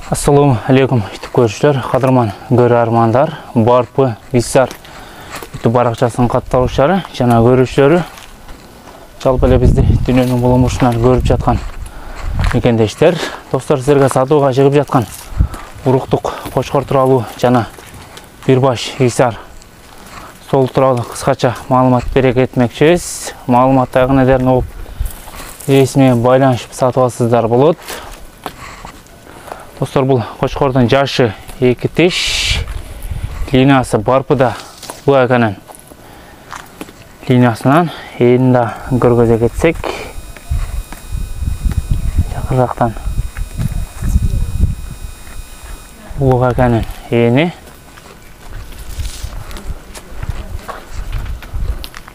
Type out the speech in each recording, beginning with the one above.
Assalamu alaikum YouTube көрушілер, қадырман көрермандар, барпы висар YouTube барақшасының қатталушылары, жана көрушілері. Жалпы эле бизди дүнөнүн булумушунан көрүп жаткан мекендештер. Достор, силерге сатууга чыгып жаткан уруктук кочкор тууралуу жана бир баш висар сол тууралуу кыскача маалымат бере кетмекчибиз. Маалыматты айгын эдерин угуп ээси менен байланышып сатып алсыздар болот. Достор, бұл қошқордың жашы 2 тиш, линиясы барпыда бұл әкәнін линиясынан енді көргөзе кетсек, жақыр жақтан бұл әкәнін ені.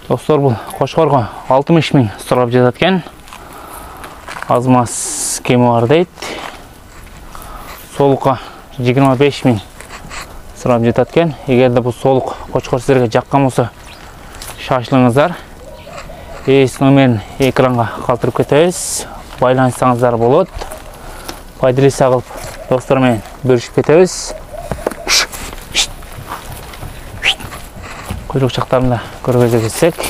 Достор, бұл қошқорға 60 миң сұрап жататкен, азмас кемі бар дейді. Солуққа 25 миң сұрап жетаткен. Егерде бұл солуқ қочқор сіздерге жаққан болса, шашылыңыздар. Ес номерін экранға қалтырып кетеміз. Байланыстаңыздар болот. Пайдалы сағылып достармен бөлішіп кетеміз. Құйрық жақтарында көргөзе кетсек.